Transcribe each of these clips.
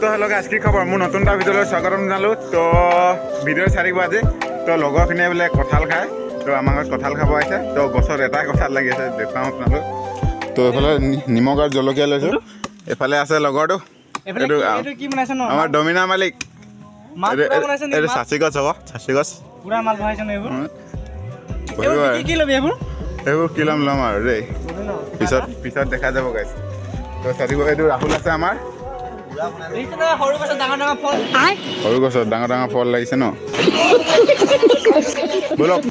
তো হেল্ল' গাইছ কি খবৰ মোৰ নতুন এটা ভিডিঅ'লৈ স্বাগতম জনালোঁ তো ভিডিঅ' চাই থাকিব আজি তো লগৰখিনিয়ে বোলে কঁঠাল খায় তো আমাৰ ঘৰত কঁঠাল খাব আহিছে তো গছত এটাই কঁঠাল লাগি আছে দেখুৱাওঁ আপোনালোক তো এইফালে নিমখ আৰু জলকীয়া লৈছোঁ এইফালে আছে লগৰটো এইটো আমাৰ ডমিনাৰ মালিক এইটো চাচি গছ হ'ব চাচি গছ এইবোৰ কি ল'ম আৰু দেই পিছত দেখা যাব গাইছ তো চাই এইটো ৰাহুল আছে আমাৰ সৰু গছত ডাঙৰ ডাঙৰ ফল লাগিছে ন বলক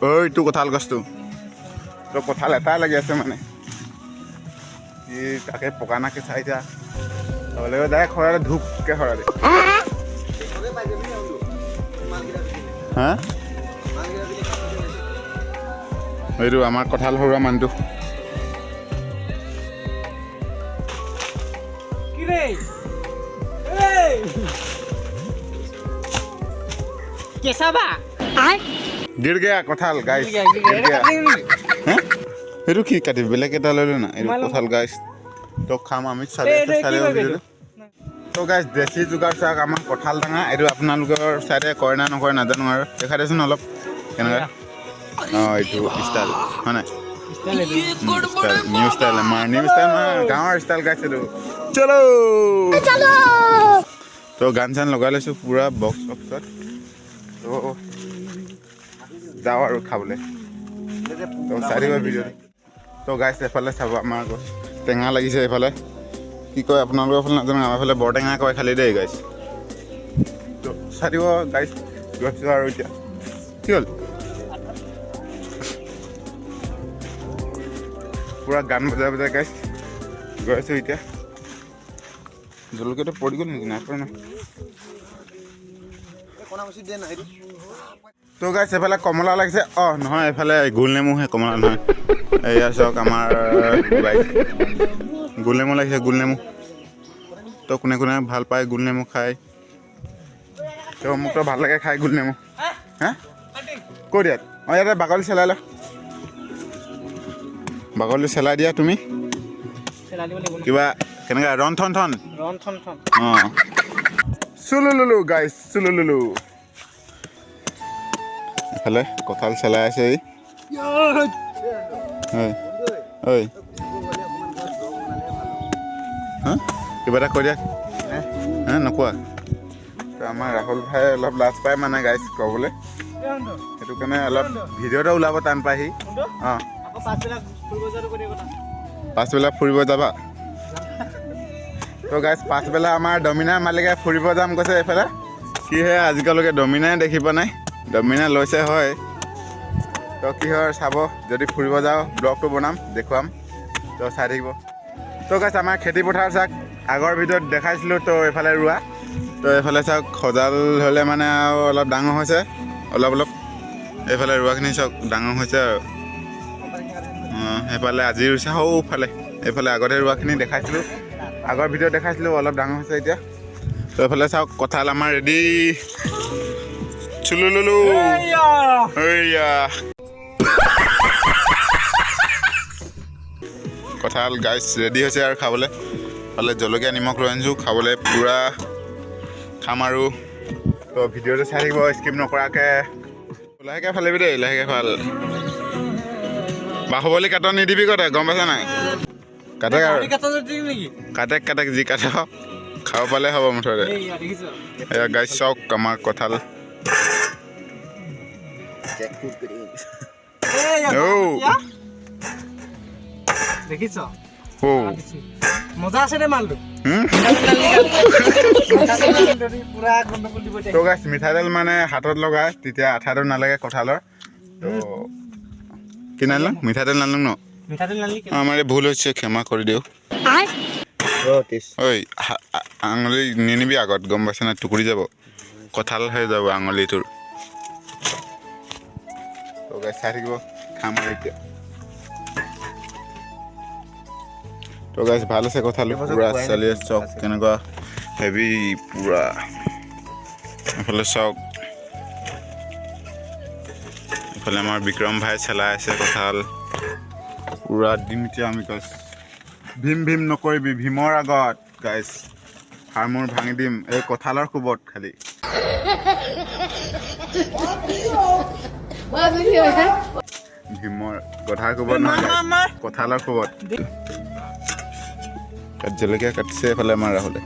ঐটো কঁঠাল গছটো তো কঁঠাল এটাই লাগি আছে মানে ই তাকে পকা নাকে চাই যা হ'লেও ডাইৰেক্ট খৰালে ধূপকৈ খৰালে হা এইটো আমাৰ কঁঠাল সৰুৱা মানুহটো गिर गया कठाल गाइस गिर गया हैं एरु की काटि बेलेग एटा ललो ना एरु कठाल गाइस तो खाम आमी साले भिडिओ तो गाइस देसी जुगार साक आमा कठाल डाङा एरु आपनालुगर साइडे कयना नकय नाजानो आरो देखा देसुन अलप केनगा एटु स्टाइल हने न्यू स्टाइल मा गाँवर स्टाइल गाइस एरु चलो चलो तो गान चान लगा लैছো पूरा बक्स बक्सत तो যাওঁ আৰু খাবলৈ তো চাৰিবাৰ ভিডিঅ' তো গাইছ এফালে চাব আমাৰ টেঙা লাগিছে এইফালে কি কয় আপোনালোকৰ ফালে নাজানো আমাৰ ফালে বৰটেঙা কয় খালি দেই গাইছ তো চাৰিব গাইছ গৈছোঁ আৰু এতিয়া কি হ'ল পূৰা গান বজাই বজাই গাইছ গৈ আছোঁ এতিয়া জলকীয়াটো পৰি গ'ল নেকি নাই পৰা নাই তো গাইছ এফালে কমলা লাগিছে নহয় এফালে গোল নেমুহে কমলা নহয় এয়া চাওক আমাৰ গোল নেমু লাগিছে গোল নেমু তো কোনে কোনে ভাল পায় গোল নেমু খাই তো মোকতো ভাল লাগে খাই গোল নেমু হা কৈ দিয়াত ইয়াতে বাকলি চেলাই ল বাকলি চেলাই দিয়া তুমি কিবা কেনেকৈ ৰন্ধন থন চুলুলুলু গাইছ চুলুলুলু এফালে কঁঠাল চেলাই আছে এই ঐ হা কিবা এটা কৈ দিয়া হা নকোৱা তো আমাৰ ৰাহুল ভাই অলপ লাজ পায় মানে গাইছ ক'বলৈ সেইটো কাৰণে অলপ ভিডিঅ'টো ওলাব টান পায় সি পাছবেলা ফুৰিব যাবা তো গাইছ পাছবেলা আমাৰ ডমিনাৰ মালিকে ফুৰিব যাম কৈছে এইফালে কি হয় আজিকালৈকে ডমিনাৰে দেখি পোৱা নাই ডমিনা লৈছে হয় তো কি হয় চাব যদি ফুৰিব যাওঁ ব্লগটো বনাম দেখুৱাম তো চাই থাকিব তো গাইছ আমাৰ খেতি পথাৰ চাওক আগৰ ভিডিঅ'ত দেখাইছিলোঁ তো এইফালে ৰোৱা তো এইফালে চাওক সজাল হ'লে মানে আৰু অলপ ডাঙৰ হৈছে অলপ অলপ এইফালে ৰোৱাখিনি চাওক ডাঙৰ হৈছে আৰু সেইফালে আজি ৰুইছে সৌফালে এইফালে আগতে ৰোৱাখিনি দেখাইছিলোঁ আগৰ ভিডিঅ'ত দেখাইছিলোঁ অলপ ডাঙৰ হৈছে এতিয়া তো এইফালে চাওক কঁঠাল আমাৰ ৰেডি চুলুলুলু কঁঠাল গাইছ ৰেডি হৈছে আৰু খাবলৈ ফালে জলকীয়া নিমখ লৈ আনিছোঁ খাবলৈ পূৰা খাম আৰু তো ভিডিঅ'টো চাই থাকিব স্কিপ নকৰাকৈ লাহেকৈ ফালিবি দেই লাহেকৈ ফাল বাহুবলী কাটত নিদিবি কতে গম পাইছা নাই কাটে আৰু কাটে যি কাটে খাব পালে হ'ব মুঠতে এয়া গাইছ চাওক আমাৰ কঁঠাল মজা আছে নে মালটো তো গাইছ মিঠাতেল মানে হাতত লগাই তেতিয়া আঠাটো নালাগে কঁঠালৰ তো কি নানিলোঁ মিঠাতেল নানিলোঁ ন আমাৰ এই ভুল হৈছে ক্ষমা কৰি দিওঁ ঐ আঙুলি নিনিবি আগত গম পাইছে নাই টুকুৰি যাব কঁঠাল হৈ যাব আঙুলিটোৰ তো গাইছ চাই থাকিব খাম আৰু এতিয়া তো গাইছ ভাল আছে কঁঠাল পূৰা চালি আছে চাওক কেনেকুৱা হেভি পূৰা এইফালে চাওক এইফালে আমাৰ বিক্ৰম ভাই চেলাই আছে কঁঠাল পূৰা ডিম এতিয়া আমি গাইছ ভীম ভীম নকৰিবি ভীমৰ আগত গাইছ হাড় মূৰ ভাঙি দিম এই কঁঠালৰ কোবত খালি ভীমৰ কঁঠাল কোবত নহয় কঁঠালৰ কোবত জলকীয়া কাটিছে এইফালে আমাৰ ৰাহুলে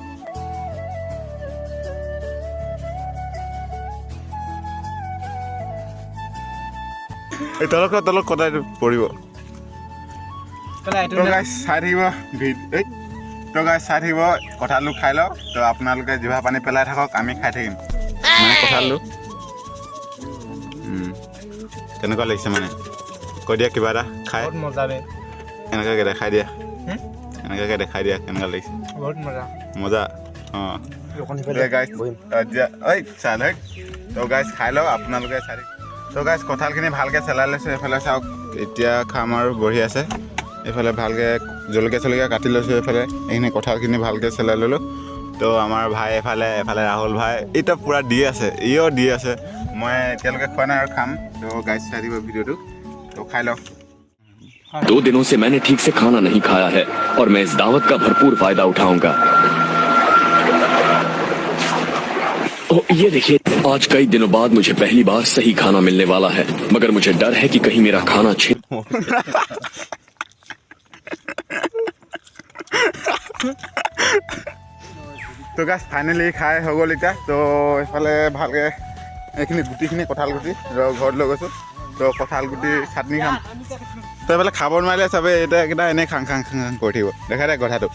এই তলত কটাই পৰিব তো গাইছ চাই থাকিব কঁঠালটো খাই লওঁ তো আপোনালোকে জিভা পানী পেলাই থাকক আমি খাই থাকিম মানে কঁঠালটো কেনেকুৱা লাগিছে মানে কৈ দিয়া কিবা এটা খাই এনেকুৱাকৈ দেখাই দিয়া কেনেকুৱা লাগিছে মজা অঁ তো গাইছ খাই লওঁ আপোনালোকে চাই তো গাইছ কঁঠালখিনি ভালকৈ চেলাই লৈছোঁ এইফালে চাওক এতিয়া খাম আৰু বহি আছে এইফালে ভালকৈ জলকীয়া কাটি লৈছোঁ এইফালে এইখিনি কঁঠালখিনি ভালকৈ চেলাই ল'লোঁ তো আমাৰ ভাই এফালে ৰাহুল ভাই এইটো পূৰা দি আছে ইও দি আছে মই এতিয়ালৈকে খোৱা নাই আৰু খাম তো গাইছ চাই দিব ভিডিঅ'টো তো খাই লওক 2 दिनों से मैंने ठीक से खाना नहीं खाया है और मैं इस दावत का भरपूर फायदा उठाऊंगा ये देखिए आज कई दिनों बाद मुझे पहली बार सही खाना मिलने वाला है मगर मुझे डर है कि कहीं मेरा खाना छिन তো গাছ ফাইনেলি খাই হৈ গ'ল এতিয়া তো এইফালে ভালকৈ এইখিনি গুটিখিনি কঁঠাল গুটি ঘৰত লৈ গৈছোঁ তো কঁঠাল গুটি চাটনি খাম তো এইফালে খাব নোৱাৰিলে চবেই এতিয়া কেইটা এনেই খাং কৰি থাকিব দেখা দে কথাটো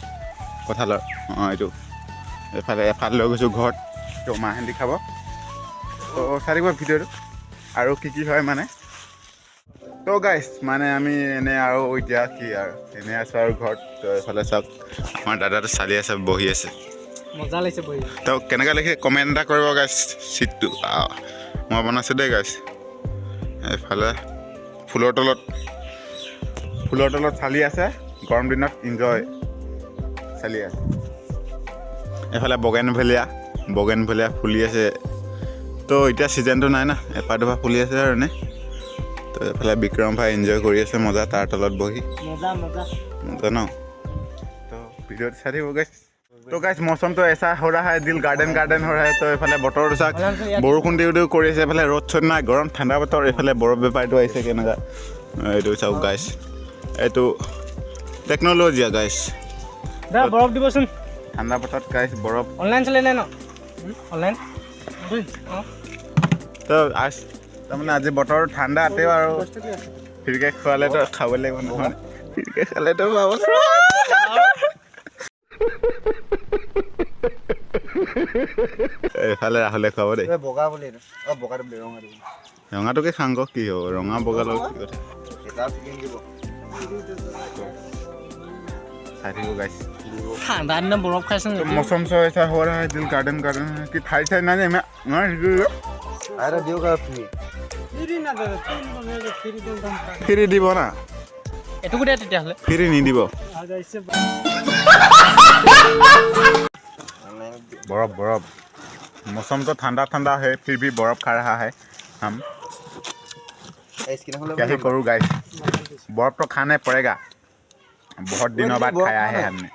কঁঠালৰ অঁ এইটো এফালে লৈ গৈছোঁ ঘৰত তো মাহেঁতি খাব তো চাই থাকিব ভিডিঅ'টো আৰু কি হয় মানে তো গাইছ মানে আমি এনেই আৰু এতিয়া কি আৰু এনেই আছোঁ আৰু ঘৰত তো এইফালে চাওক আমাৰ দাদাটো চালি আছে বহি আছে মজা লাগিছে বহি তো কেনেকৈ লিখি কমেণ্ট এটা কৰিব গাইছ চিটটো মই বনাইছোঁ দেই গাইছ এইফালে ফুলৰ তলত চালি আছে গৰম দিনত ইনজয় চালি আছে এইফালে বগেনভেলিয়া ফুলি আছে তো এতিয়া ছিজনটো নাই না এপাহ দুপাহ ফুলি আছে আৰু এনে তো এইফালে বিক্ৰম ভাই এনজয় কৰি আছে মজা তাৰ তলত বহি মজা ন তো ভিডিঅ'ত চাই থাকিব গাইছ तो गाइस मौसम तो ऐसा हो रहा है दिल गार्डन हो रहा है तो এইফালে বতৰ চাক বৰষুণ দিও কৰি আছে এইফালে ৰ'দ চ'দ নাই গৰম ঠাণ্ডা বতৰ এইফালে বৰফ বেপাৰীটো আহিছে কেনেকুৱা এইটো চাওক গাইছ এইটো টেকন'লজি গাইছ বৰফ দিবচোন ঠাণ্ডা বতৰত গাইছ বৰফ অনলাইন চলে নাই ন অনলাইন তো তাৰমানে আজি বতৰ ঠাণ্ডা আতেও আৰু ফিৰকে খোৱালেতো খাব লাগিব নহয় ফিৰকে খালেতো পাব এইফালে ৰাহুলে খুৱাব দেই ৰঙাটোকে খাং কি হ'ব ৰঙা বগা লগত কি কথা চাই থাকিব গাইছ ঠাণ্ডা দিনত বৰফ খাইছে मौसम से ऐसा हो रहा है दिल गार्डन कि थाई साइड ना जाए मैं अरे दियो का फ्री দিব না এটুকু দে তেতিয়াহ'লে फ्री নিদিব बर्फ मौसम तो ठंडा है फिर भी बर्फ खा रहा है हम क्या ही करूँ गाइस बर्फ तो खाने पड़ेगा बहुत दिनों बाद खाया है हमने